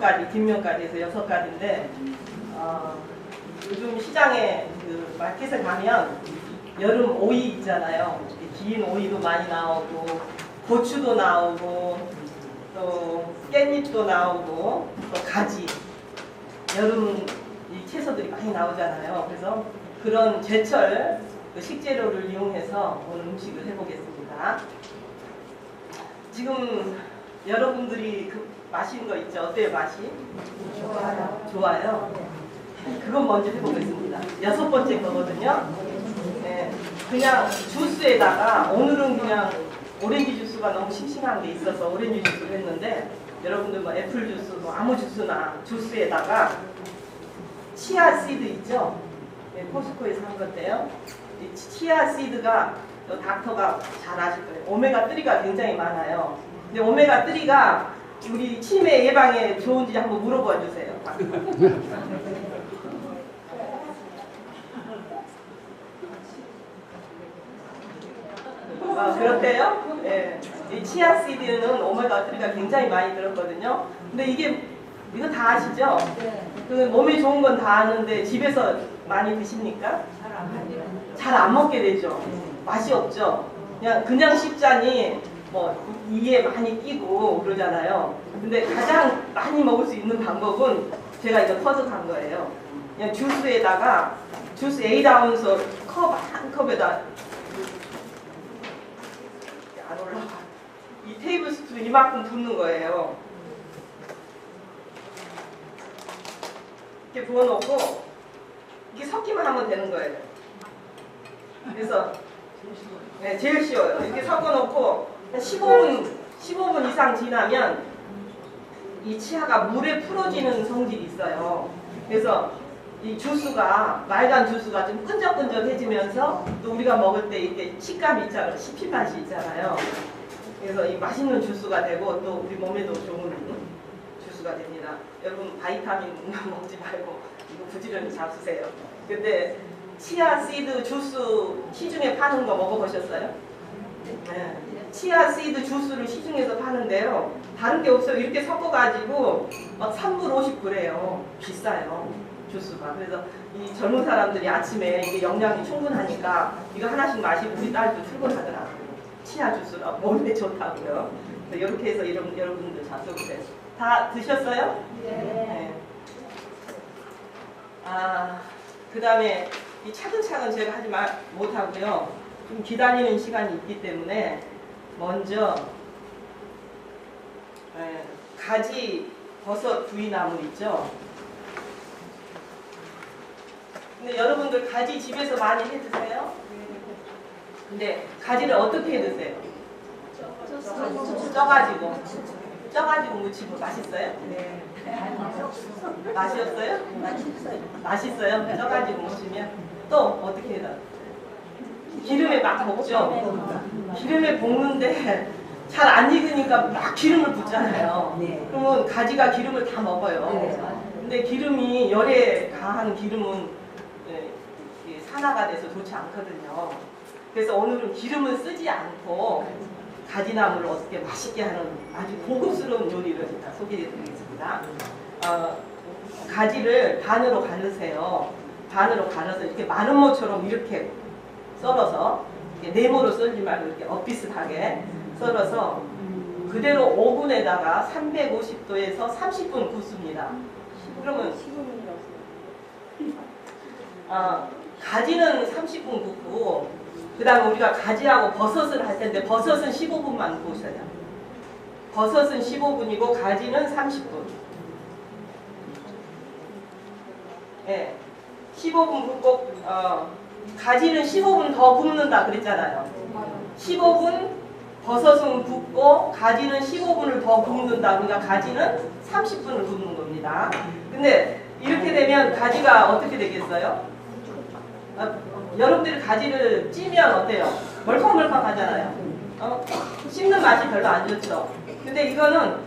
6가지, 뒷면까지 해서 6가지인데 요즘 시장에 그 마켓에 가면 여름 오이 있잖아요. 긴 오이도 많이 나오고 고추도 나오고 또 깻잎도 나오고 또 가지, 여름 이 채소들이 많이 나오잖아요. 그래서 그런 제철 그 식재료를 이용해서 오늘 음식을 해보겠습니다. 지금 여러분들이 그 마신 거 있죠? 어때요, 맛이? 좋아요. 좋아요? 그건 먼저 해보겠습니다. 6번째 거거든요. 네, 그냥 주스에다가 오늘은 그냥 오렌지 주스가 너무 싱싱한 게 있어서 오렌지 주스를 했는데 여러분들 뭐 애플 주스, 뭐 아무 주스나 주스에다가 치아 씨드 있죠? 네, 포스코에서 한 건데요. 이 치아 씨드가 닥터가 잘 아실 거예요. 오메가3가 굉장히 많아요. 근데 오메가3가 우리 치매 예방에 좋은지 한번 물어봐 주세요. 그렇대요? 네. 이 치아 씨드는 오메가3가 굉장히 많이 들었거든요. 근데 이거 다 아시죠? 그 몸에 좋은 건 다 아는데 집에서 많이 드십니까? 잘 안 먹게 되죠. 맛이 없죠. 그냥 씹자니 뭐 이에 많이 끼고 그러잖아요. 근데 가장 많이 먹을 수 있는 방법은 제가 이거 터득한 거예요. 그냥 주스에다가 주스 8아운스 컵 한 컵에다 안 올라가. 이 테이블 스푼 이만큼 붓는 거예요. 이렇게 부어놓고 이렇게 섞기만 하면 되는 거예요. 그래서 네, 제일 쉬워요. 이렇게 섞어놓고 15분 이상 지나면 이 치아가 물에 풀어지는 성질이 있어요. 그래서 이 주스가 맑은 주스가 좀 끈적끈적해지면서 또 우리가 먹을 때 이렇게 식감이 있잖아요. 씹힌 맛이 있잖아요. 그래서 이 맛있는 주스가 되고 또 우리 몸에도 좋은 주스가 됩니다. 여러분 바이타민 먹지 말고 이거 부지런히 잡수세요. 근데 치아 씨드 주스 시중에 파는 거 먹어보셨어요? 네. 치아 씨드 주스를 시중에서 파는데요. 다른 게 없어요. 이렇게 섞어가지고 막 3불 50불이에요. 비싸요. 주스가. 그래서 이 젊은 사람들이 아침에 이게 영양이 충분하니까 이거 하나씩 마시고 우리 딸도 출근하더라고요. 치아 주스가 몸에 좋다고요. 이렇게 해서 여러분들 잡숴보세요. 다 드셨어요? 네. 그 다음에 이 차근차근 제가 하지 못하고요. 좀 기다리는 시간이 있기 때문에 먼저 가지 버섯 구이나물 있죠? 근데 여러분들 가지 집에서 많이 해 드세요? 근데 가지를 어떻게 해 드세요? 쪄가지고 무치고 맛있어요? 네. 맛이 없어요? 맛있어요? 쪄가지고 무치면 또 어떻게 해요? 기름에 막 볶죠? 기름에 볶는데 잘 안 익으니까 막 기름을 붓잖아요. 그러면 가지가 기름을 다 먹어요. 근데 기름이 열에 강한 기름은 산화가 돼서 좋지 않거든요. 그래서 오늘은 기름을 쓰지 않고 가지나물을 어떻게 맛있게 하는 아주 고급스러운 요리를 제가 소개해 드리겠습니다. 가지를 반으로 가르세요. 반으로 갈아서 이렇게 마름모처럼 이렇게 썰어서 이렇게 네모로 썰지 말고 이렇게 엇비슷하게 썰어서 그대로 오븐에다가 350도에서 30분 굽습니다. 그러면 가지는 30분 굽고 그 다음에 우리가 가지하고 버섯을 할 텐데 버섯은 15분만 구우셔요. 버섯은 15분이고 가지는 30분. 네. 15분 굽고 가지는 15분 더 굽는다 그랬잖아요. 15분 버섯은 굽고 가지는 15분을 더 굽는다. 그러니까 가지는 30분을 굽는 겁니다. 근데 이렇게 되면 가지가 어떻게 되겠어요? 여러분들이 가지를 찌면 어때요? 멀컹멀컹 하잖아요. 씹는 맛이 별로 안 좋죠. 근데 이거는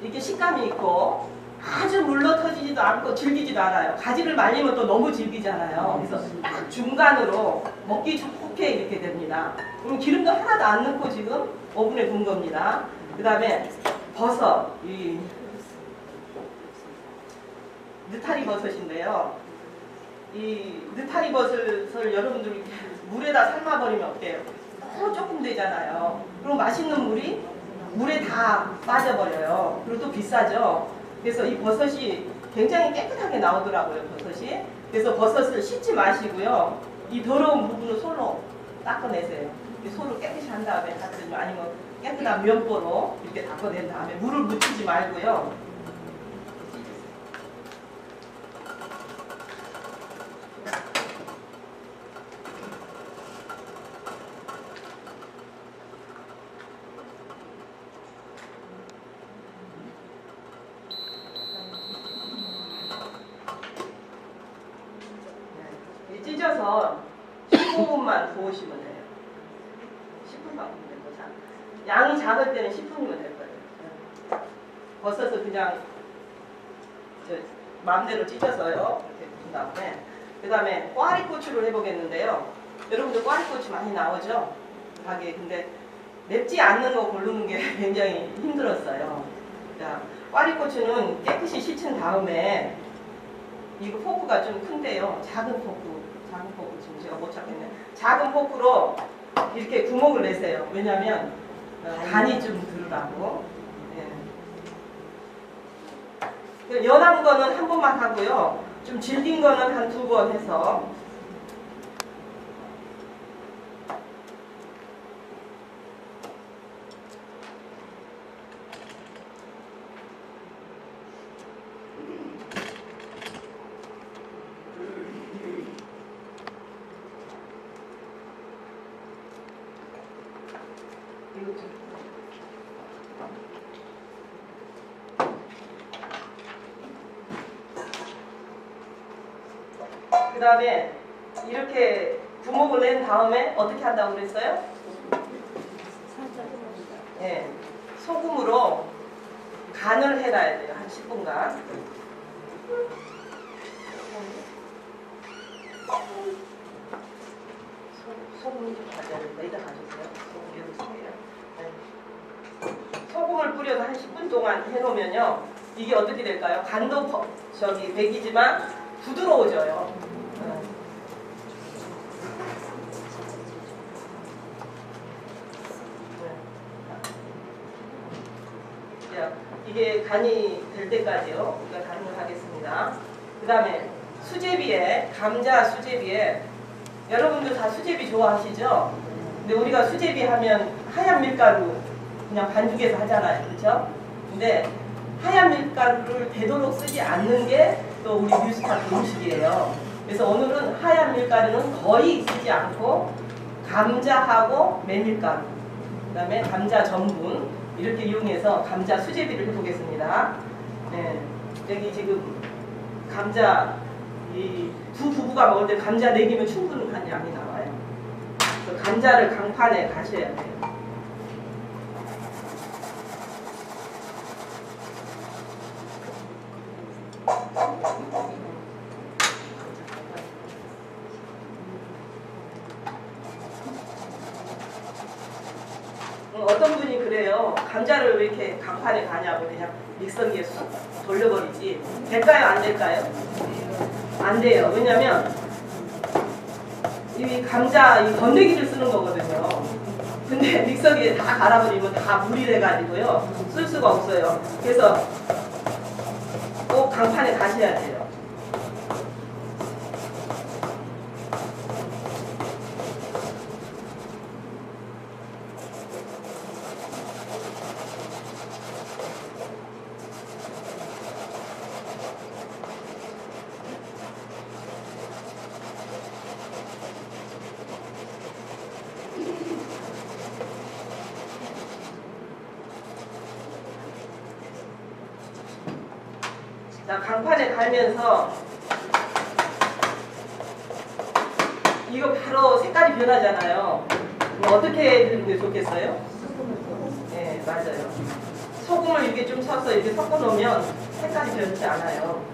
이렇게 식감이 있고 아주 물러터지지도 않고 질기지도 않아요. 가지를 말리면 또 너무 질기잖아요. 그래서 딱 중간으로 먹기 좋게 이렇게 됩니다. 그럼 기름도 하나도 안 넣고 지금 오븐에 구운 겁니다. 그 다음에 버섯, 느타리 버섯인데요. 이 느타리 버섯을 여러분들 물에다 삶아버리면 어때요? 너무 조금 되잖아요. 그럼 맛있는 물이 물에 다 빠져버려요. 그리고 또 비싸죠. 그래서 이 버섯이 굉장히 깨끗하게 나오더라고요, 버섯이. 그래서 버섯을 씻지 마시고요. 이 더러운 부분을 손으로 닦아내세요. 이 손을 깨끗이 한 다음에 아니면 깨끗한 면보로 이렇게 닦아낸 다음에 물을 묻히지 말고요. 찢어서 15분만 구우시면 돼요. 10분만 구우면 되고, 양이 작을 때는 10분이면 될 거예요. 버섯을 그냥 마음대로 찢어서요. 이렇게 구운 다음에 그 다음에 꽈리고추를 해보겠는데요. 여러분들 꽈리고추 많이 나오죠? 가게에. 근데 맵지 않는 거 고르는 게 굉장히 힘들었어요. 자, 꽈리고추는 깨끗이 씻은 다음에 이거 포크가 좀 큰데요. 작은 포크 지금 제가 못 찾겠네. 작은 포크로 이렇게 구멍을 내세요. 왜냐하면 간이 좀 들으라고. 네. 연한 거는 한 번만 하고요. 좀 질긴 거는 한 2번 해서. 그 다음에 이렇게 구멍을 낸 다음에 어떻게 한다고 그랬어요? 네, 소금으로 간을 해놔야 돼요. 한 10분간. 소금 좀 가져야 된다. 이따 가져오세요. 소금 여기 있어요. 네. 소금을 뿌려서 한 10분 동안 해놓으면요. 이게 어떻게 될까요? 간도 백이지만 부드러워져요. 이게 간이 될 때까지요. 우리가 간을 하겠습니다. 그 다음에 수제비에, 감자 수제비에, 여러분들 다 수제비 좋아하시죠? 근데 우리가 수제비 하면 하얀 밀가루 그냥 반죽해서 하잖아요. 그렇죠? 근데 하얀 밀가루를 되도록 쓰지 않는 게 또 우리 뉴스타트 음식이에요. 그래서 오늘은 하얀 밀가루는 거의 쓰지 않고 감자하고 메밀가루, 그 다음에 감자 전분 이렇게 이용해서 감자 수제비를 해보겠습니다. 네, 여기 지금 감자 이 두 부부가 먹을 때 감자 4개면 충분한 양이 나와요. 그래서 감자를 강판에 가셔야 돼요. 어떤 분이 그래요. 감자를 왜 이렇게 강판에 가냐고 그냥 믹서기에 쑥 돌려버리지. 될까요? 안 될까요? 안 돼요. 왜냐면 이 감자 이 건더기를 쓰는 거거든요. 근데 믹서기에 다 갈아버리면 다 물이 돼가지고요. 쓸 수가 없어요. 그래서 꼭 강판에 가셔야 돼요. 자, 강판에 갈면서 이거 바로 색깔이 변하잖아요. 어떻게 해주는 게 좋겠어요? 네, 맞아요. 소금을 이렇게 좀 쳐서 이렇게 섞어 놓으면 색깔이 변하지 않아요.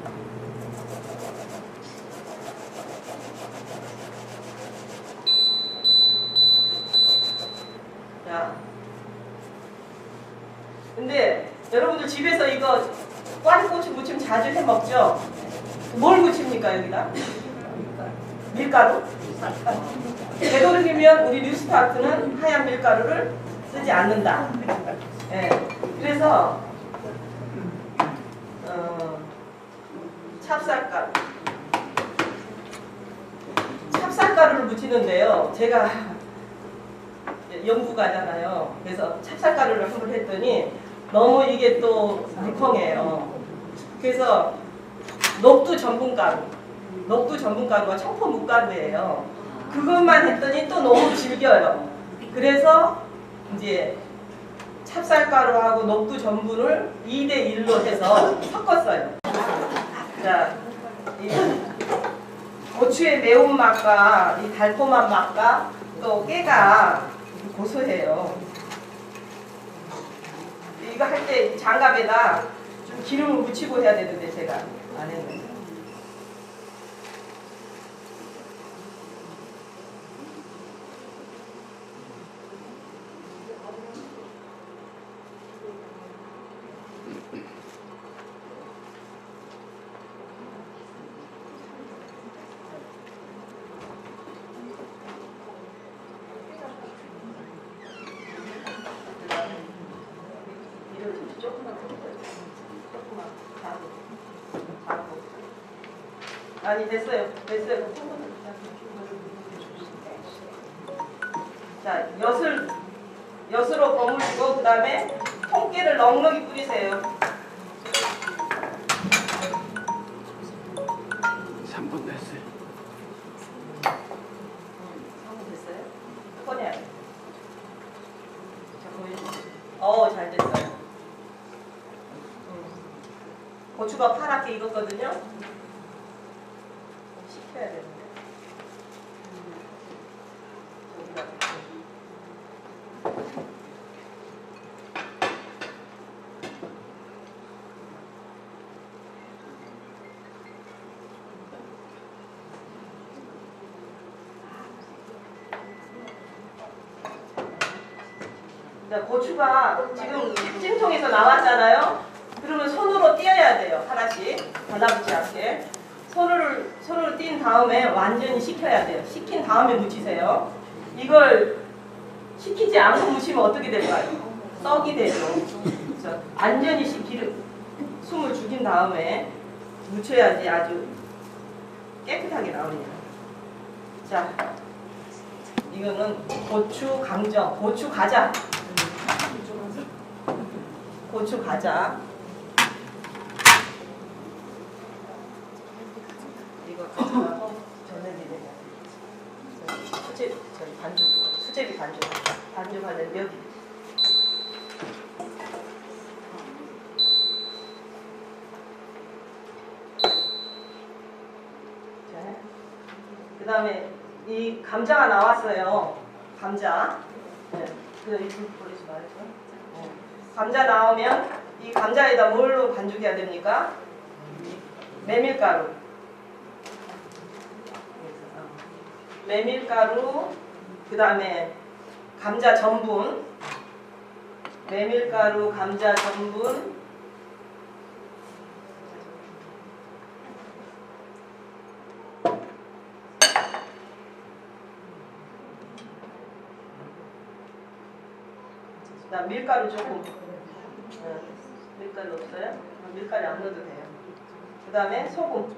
자, 근데 여러분들 집에서 이거 꽈리고추 무침 자주 해 먹죠? 뭘 묻힙니까 여기다? 밀가루? 되도록이면 우리 뉴스타트는 하얀 밀가루를 쓰지 않는다. 예. 그래서 찹쌀가루. 찹쌀가루를 묻히는데요. 제가 연구가잖아요. 그래서 찹쌀가루를 한번 했더니 너무 이게 또 물컹해요. 그래서 녹두 전분가루가 청포 묵가루예요. 그것만 했더니 또 너무 질겨요. 그래서 이제 찹쌀가루하고 녹두 전분을 2대1로 해서 섞었어요. 자, 이 고추의 매운맛과 이 달콤한 맛과 또 깨가 고소해요. 이거 할 때 장갑에다 좀 기름을 묻히고 해야 되는데 제가 안 했는데. 아니 됐어요. 자, 엿으로 버무리고 그 다음에 통깨를 넉넉히 뿌리세요. 3분 됐어요. 3분 됐어요? 꺼내야 돼. 자, 보여주세요. 잘 됐어요. 고추가 파랗게 익었거든요. 식혀야 되는데. 고추가 지금 찜통에서 나왔잖아요. 그러면 손으로 띄어야 돼요. 하나씩 달라붙지 않게. 손으로 띈 다음에 완전히 식혀야 돼요. 식힌 다음에 묻히세요. 이걸 식히지 않고 묻히면 어떻게 될까요? 떡이 되죠. 그래서 완전히 숨을 죽인 다음에 묻혀야지 아주 깨끗하게 나옵니다. 자, 이거는 고추 강정, 고추 과자. 이거 전해드려야 수제비 반죽하는 여기. 그 다음에 이 감자가 나왔어요. 감자. 네. 이거 버리지 말죠. 감자 나오면 이 감자에다 뭘로 반죽해야 됩니까? 메밀가루. 그 다음에 감자 전분. 메밀가루, 감자 전분. 그다음 밀가루 조금. 밀가루 없어요? 밀가루 안 넣어도 돼요. 그 다음에 소금.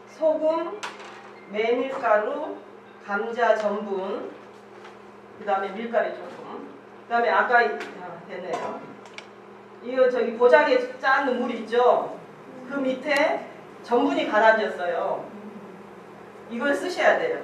소금, 메밀가루, 감자 전분, 그 다음에 밀가루 조금. 그 다음에 아까 됐네요. 이거 저기 보자기에 짜는 물 있죠? 그 밑에 전분이 가라앉았어요. 이걸 쓰셔야 돼요.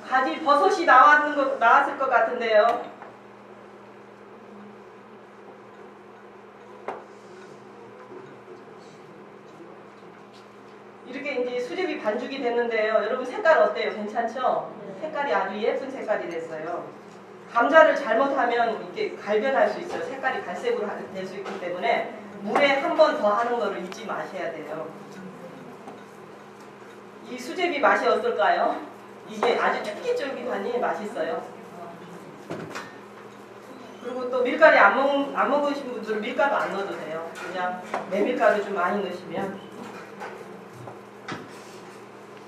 가지 버섯이 나왔을 것 같은데요. 이제 수제비 반죽이 됐는데요. 여러분 색깔 어때요? 괜찮죠? 색깔이 아주 예쁜 색깔이 됐어요. 감자를 잘못하면 이렇게 갈변할 수 있어요. 색깔이 갈색으로 될 수 있기 때문에 물에 한 번 더 하는 거를 잊지 마셔야 돼요. 이 수제비 맛이 어떨까요? 이게 아주 쫄깃쫄깃하니 맛있어요. 그리고 또 밀가루 안 먹으신 분들은 밀가루 안 넣어도 돼요. 그냥 메밀가루 좀 많이 넣으시면.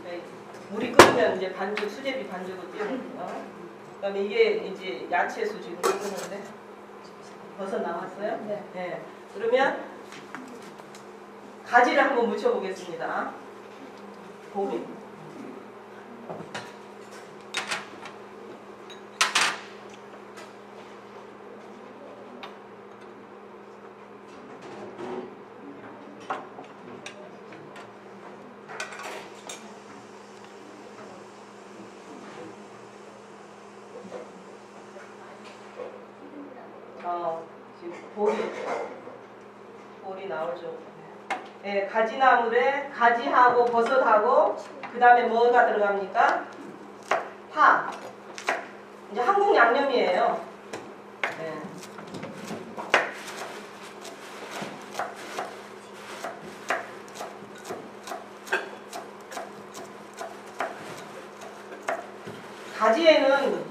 네, 물이 끓으면 이제 반죽, 수제비 반죽을 띄워놓고요. 그다음에 이게 이제 야채수 지금 끓는데 버섯 나왔어요? 네. 네. 그러면 가지를 한번 묻혀보겠습니다. 고기. 지금 볼이 나오죠. 네, 가지나물에 가지하고 버섯하고 그 다음에 뭐가 들어갑니까? 파. 이제 한국 양념이에요. 네. 가지에는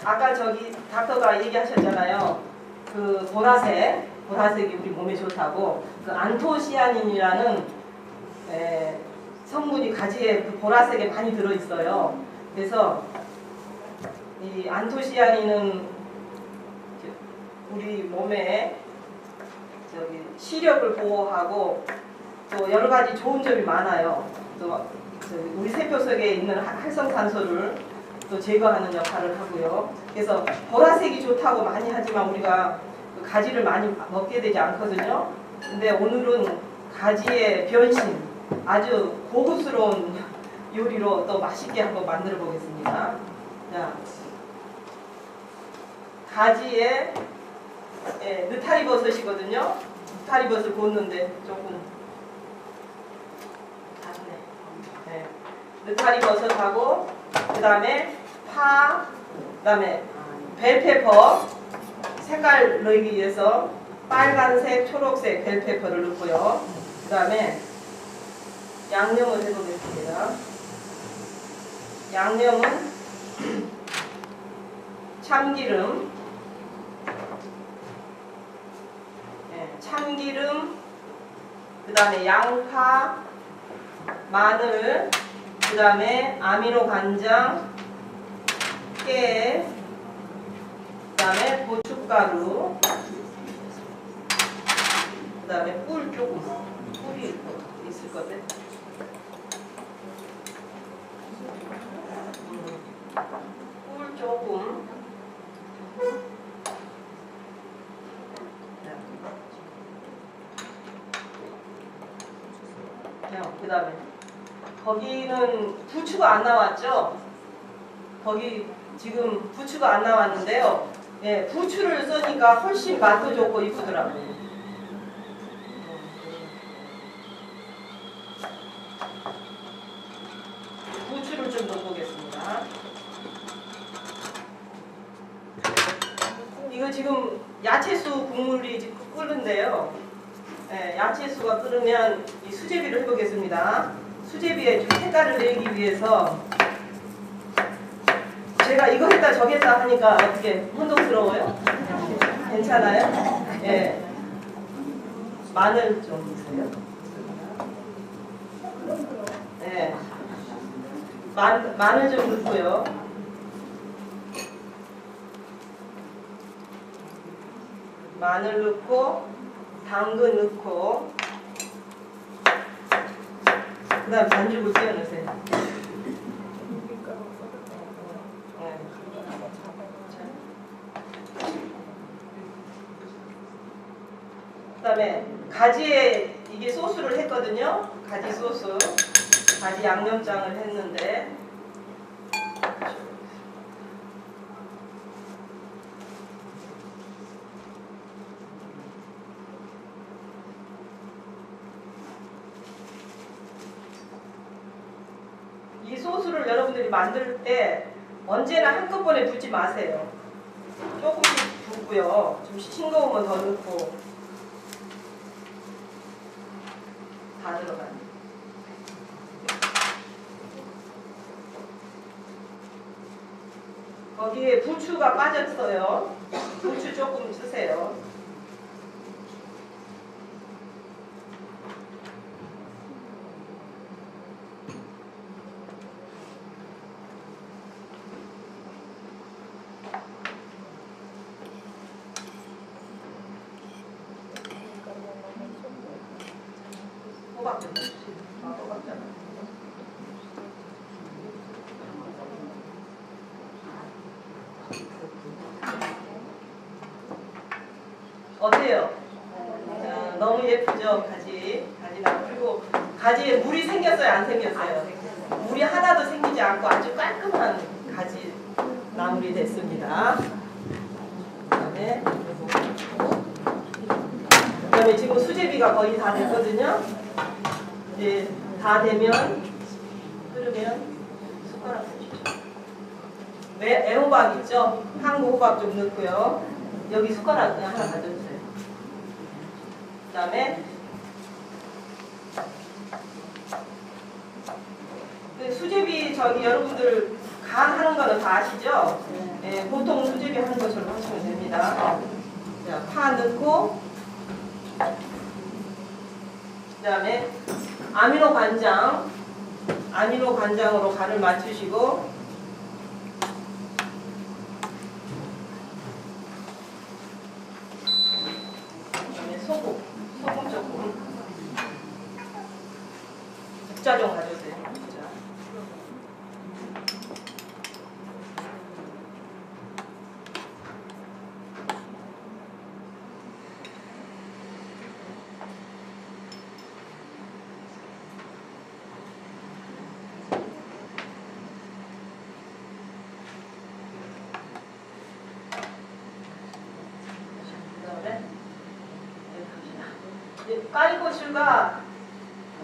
아까 저기 닥터가 얘기하셨잖아요. 그 보라색이 우리 몸에 좋다고. 그 안토시아닌이라는 성분이 가지에 그 보라색에 많이 들어있어요. 그래서 이 안토시아닌은 우리 몸에 저기 시력을 보호하고 또 여러 가지 좋은 점이 많아요. 또 우리 세포 속에 있는 활성산소를 또 제거하는 역할을 하고요. 그래서 보라색이 좋다고 많이 하지만 우리가 그 가지를 많이 먹게 되지 않거든요. 근데 오늘은 가지의 변신, 아주 고급스러운 요리로 또 맛있게 한번 만들어 보겠습니다. 자, 가지에 느타리 버섯이거든요. 느타리 버섯 굽는데 조금 네. 느타리 버섯하고 그 다음에 파, 그 다음에 벨페퍼 색깔 넣기 위해서 빨간색, 초록색 벨페퍼를 넣고요. 그 다음에 양념을 해보겠습니다. 양념은 참기름, 참기름, 그 다음에 양파, 마늘, 그 다음에 아미노 간장, 깨, 그 다음에 고춧가루, 그 다음에 꿀 조금, 꿀이 있을 거든. 꿀 조금. 그 다음에 거기는 부추가 안 나왔죠? 거기 지금 부추가 안 나왔는데요. 예, 부추를 써니까 훨씬 맛도 좋고 이쁘더라고요. 부추를 좀 넣어보겠습니다. 이거 지금 야채수 국물이 지금 끓는데요. 예, 야채수가 끓으면 이 수제비를 해보겠습니다. 수제비에 좀 색깔을 내기 위해서 제가 이거 했다 저거 했다 하니까 어떻게 혼동스러워요? 괜찮아요? 예. 마늘 좀 주세요. 예. 마늘 좀 넣고요. 마늘 넣고 당근 넣고 그 다음 반죽을 띄워 넣으세요. 그 다음에 가지에 이게 소스를 했거든요. 가지 소스, 가지 양념장을 했는데 이 소스를 여러분들이 만들 때 언제나 한꺼번에 붓지 마세요. 조금씩 붓고요. 좀 싱거우면 더 넣고. 다 들어가요. 거기에 부추가 빠졌어요. 부추 조금 쓰세요. 호박 좀 주세요. 호박잖아. 어때요? 너무 예쁘죠? 가지나무. 그리고 가지에 물이 생겼어요? 안 생겼어요? 물이 하나도 생기지 않고 아주 깔끔한 가지 나물이 됐습니다. 그다음에 지금 수제비가 거의 다 됐거든요. 이제 다 되면 끓으면 숟가락 주시죠. 애호박 있죠? 한국 호박 좀 넣고요. 여기 숟가락 그냥 하나 가져주세요. 그 다음에 수제비 저기 여러분들 간 하는 거는 다 아시죠? 네, 보통 수제비 하는 것처럼 하시면 됩니다. 자, 파 넣고 그 다음에 아미노 간장으로 간을 맞추시고 소금 조금 국자 좀 가져오세요. 국자. 까리고추가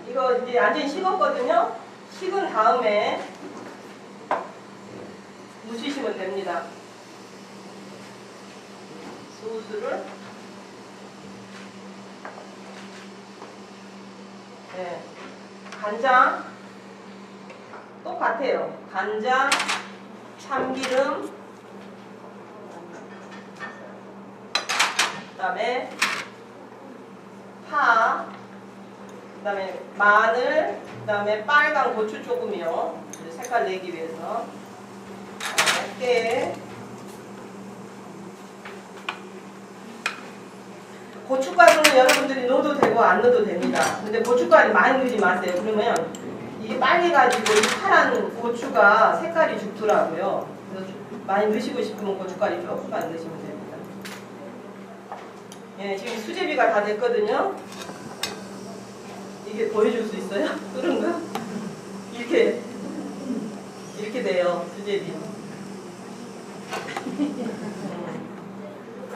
이거 이제 완전히 식었거든요. 식은 다음에 무치시면 됩니다. 소스를 네. 간장 똑같아요. 간장, 참기름, 그다음에 파, 그다음에 마늘, 그다음에 빨간 고추 조금이요. 색깔 내기 위해서. 그다음에 깨. 고춧가루는 여러분들이 넣어도 되고 안 넣어도 됩니다. 근데 고춧가루 많이 넣지 마세요. 그러면 이게 빨개가지고 이 파란 고추가 색깔이 죽더라고요. 그래서 많이 넣으시고 싶으면 고춧가루 조금만 넣으시면 됩니다. 예, 지금 수제비가 다 됐거든요. 이게 보여줄 수 있어요? 그런가? 이렇게 돼요, 수제비.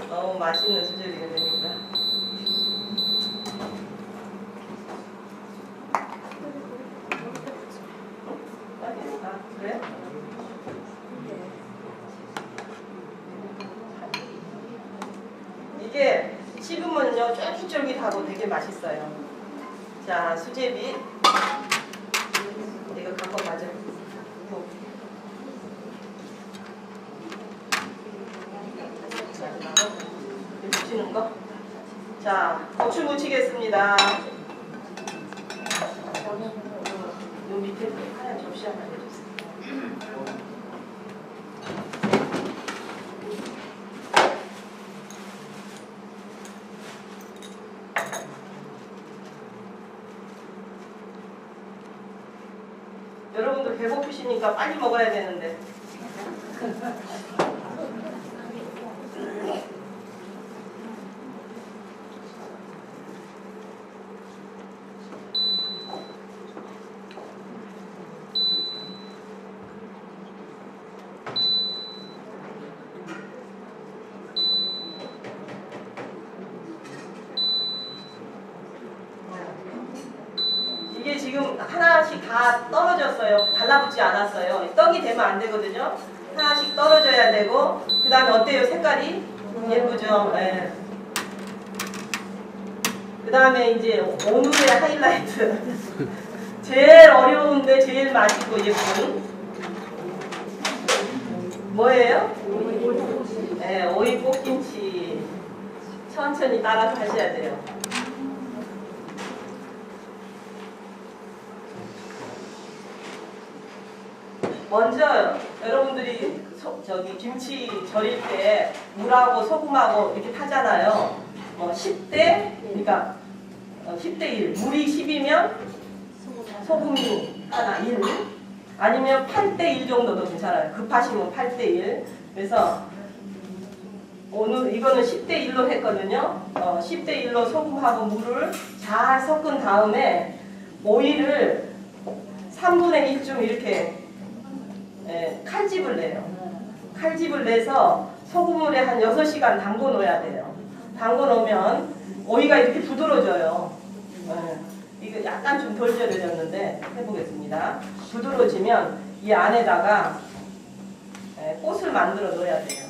너무 맛있는 수제비가 됩니다. 그래? 이게 씹으면요 쫄깃쫄깃하고 되게 맛있어요. 자, 수제비 이거 갖고 가죠. 묻히는 거. 자, 고추 묻히겠습니다. 요 밑에 하얀 접시 하나 해주세요. 여러분들 배고프시니까 빨리 먹어야 되는데. 이게 지금 하나씩 다 떨어졌어요. 달라붙지 않았어요. 떡이 되면 안 되거든요. 하나씩 떨어져야 되고, 그 다음에 어때요? 색깔이? 예쁘죠? 네. 그 다음에 이제 오늘의 하이라이트. 제일 어려운데 제일 맛있고 예쁜 뭐예요? 네, 오이 꽃김치. 천천히 따라서 하셔야 돼요. 먼저 여러분들이 저기 김치 절일 때 물하고 소금하고 이렇게 타잖아요. 10대 그러니까 10대 1 물이 10이면 소금이 하나 1 아니면 8대 1 정도도 괜찮아요. 급하시면 8대 1. 그래서 오늘 이거는 10대 1로 했거든요. 10대 1로 소금하고 물을 잘 섞은 다음에 오이를 3분의 1쯤 이렇게 칼집을 내요. 칼집을 내서 소금물에 한 6시간 담궈 놓아야 돼요. 담궈 놓으면 오이가 이렇게 부드러워져요. 이거 약간 좀 덜 절여졌는데 해보겠습니다. 부드러워지면 이 안에다가 꽃을 만들어 놓아야 돼요.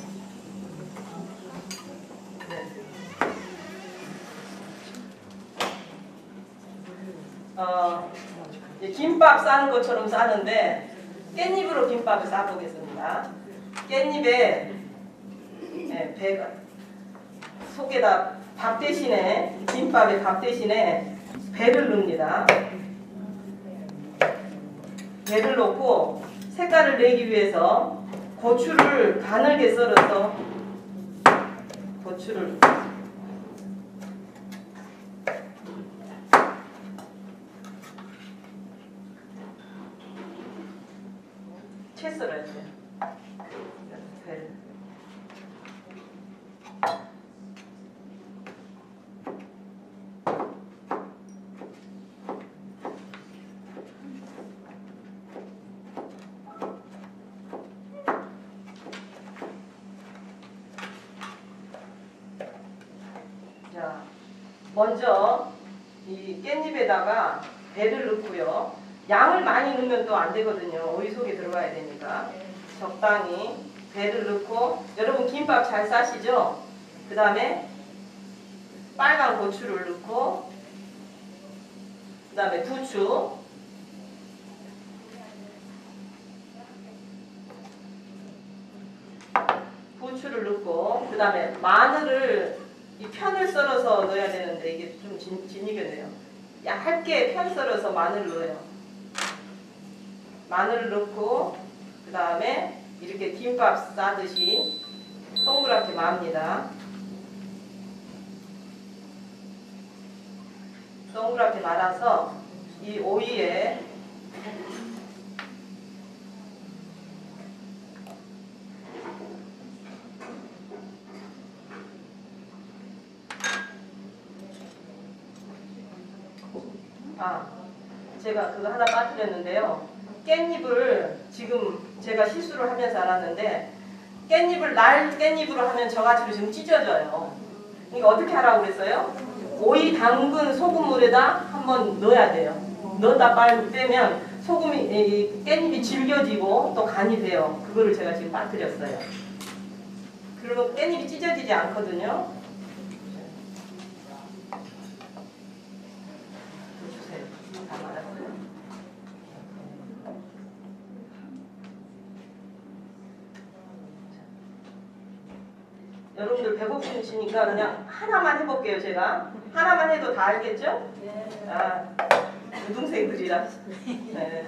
김밥 싸는 것처럼 싸는데 깻잎으로 김밥을 싸보겠습니다. 깻잎에 배가 속에다 밥 대신에 김밥에 밥 대신에 배를 넣습니다. 배를 넣고 색깔을 내기 위해서 고추를 가늘게 썰어서 고추를 채 썰어야 돼요. 배를. 자, 먼저 이 깻잎에다가 배를 넣고요. 양을 많이 넣으면 또 안 되거든요. 오이 속에 들어가야 되니까. 적당히 배를 넣고, 여러분 김밥 잘 싸시죠? 그 다음에 빨간 고추를 넣고, 그 다음에 부추, 부추를 넣고, 그 다음에 마늘을 이 편을 썰어서 넣어야 되는데 이게 좀 진이겠네요. 얇게 편 썰어서 마늘을 넣어요. 마늘을 넣고 그 다음에 이렇게 김밥 싸듯이 동그랗게 맙니다. 동그랗게 말아서 이 오이에 제가 그거 하나 빠뜨렸는데요. 깻잎을 지금 제가 실수를 하면서 알았는데 깻잎을 날 깻잎으로 하면 저같이 지금 찢어져요. 이거 어떻게 하라고 그랬어요? 오이 담근 소금물에다 한번 넣어야 돼요. 넣었다 빨리 빼면 소금이 깻잎이 질겨지고 또 간이 돼요. 그거를 제가 지금 빠뜨렸어요. 그러면 깻잎이 찢어지지 않거든요. 여러분들 배고프시니까 그냥 하나만 해볼게요. 제가 하나만 해도 다 알겠죠? 네. 우등생들이라. 네.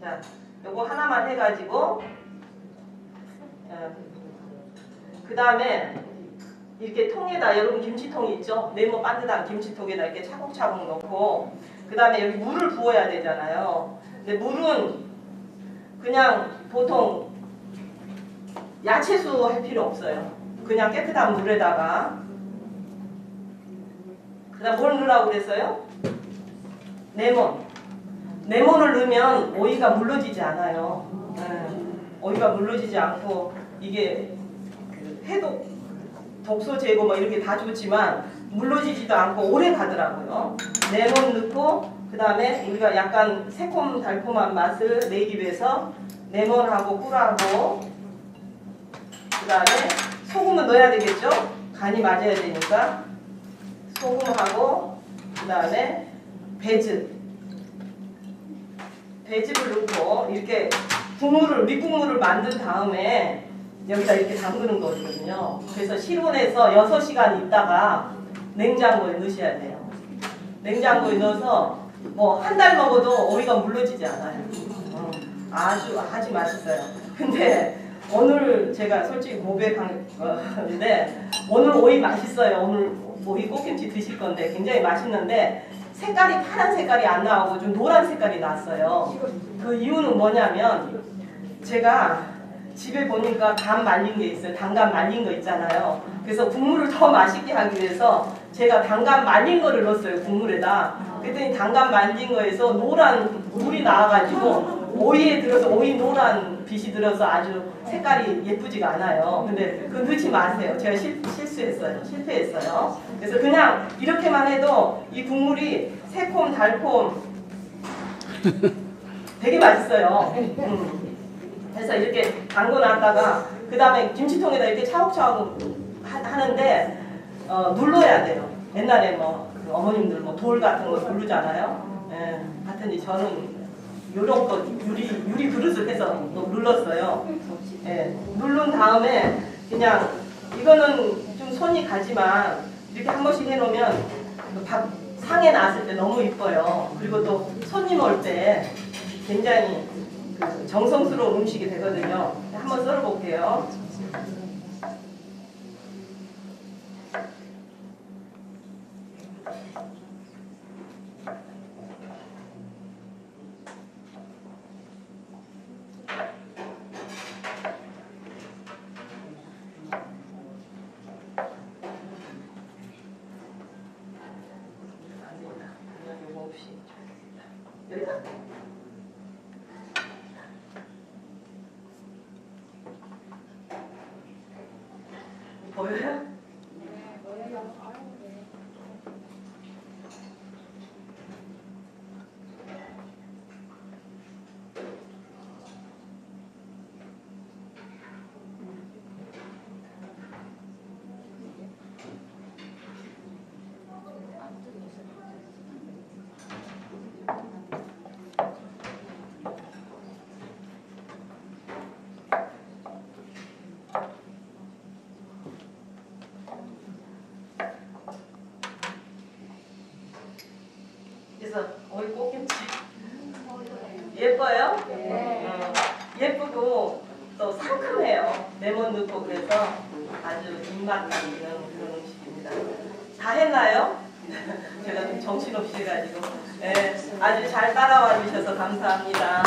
자, 요거 하나만 해가지고 그 다음에 이렇게 통에다, 여러분 김치통 있죠? 네모 반듯한 김치통에다 이렇게 차곡차곡 넣고, 그 다음에 여기 물을 부어야 되잖아요. 근데 물은 그냥 보통 야채수 할 필요 없어요. 그냥 깨끗한 물에다가, 그 다음 뭘 넣으라고 그랬어요? 레몬. 레몬을 넣으면 오이가 물러지지 않아요. 오이가 물러지지 않고, 이게 해독, 독소 제거 뭐 이렇게 다 좋지만 물러지지도 않고 오래 가더라고요. 레몬 넣고 그 다음에 우리가 약간 새콤달콤한 맛을 내기 위해서 레몬하고 꿀하고 그 다음에 소금은 넣어야 되겠죠? 간이 맞아야 되니까 소금하고 그 다음에 배즙을 넣고 이렇게 밑국물을 만든 다음에 여기다 이렇게 담그는 거거든요. 그래서 실온에서 6시간 있다가 냉장고에 넣으셔야 돼요. 냉장고에 넣어서 뭐 한 달 먹어도 오이가 물러지지 않아요. 아주 맛있어요. 근데 오늘 제가 솔직히 고백한 건데 오늘 오이 맛있어요. 오늘 오이 꽃김치 드실 건데 굉장히 맛있는데 색깔이 파란 색깔이 안 나오고 좀 노란 색깔이 났어요. 그 이유는 뭐냐면 제가 집에 보니까 간 말린 게 있어요. 단간 말린 거 있잖아요. 그래서 국물을 더 맛있게 하기 위해서 제가 단간 말린 거를 넣었어요. 국물에다. 그랬더니 단간 말린 거에서 노란 물이 나와가지고 오이에 들어서 오이 노란 빛이 들어서 아주 색깔이 예쁘지가 않아요. 근데 그거 넣지 마세요. 제가 실수했어요. 실패했어요. 그래서 그냥 이렇게만 해도 이 국물이 새콤 달콤 되게 맛있어요. 그래서 이렇게 담궈 놨다가 그 다음에 김치통에다 이렇게 차곡차곡 하는데 눌러야 돼요. 옛날에 뭐 어머님들 뭐 돌 같은 거 누르잖아요. 예, 하여튼 저는 요런 거 유리 그릇을 해서 눌렀어요. 예, 누른 다음에 그냥 이거는 좀 손이 가지만 이렇게 한 번씩 해놓으면 밥 상에 놨을 때 너무 이뻐요. 그리고 또 손님 올 때 굉장히 그 정성스러운 음식이 되거든요. 한번 썰어볼게요. 여기다. 보여요? 그래서 오이 꽃김치 예뻐요? 예쁘고 또 상큼해요. 레몬 넣고 그래서 아주 입맛 나는 그런 음식입니다. 다 했나요? 제가 좀 정신없이 해가지고 네, 아주 잘 따라와 주셔서 감사합니다.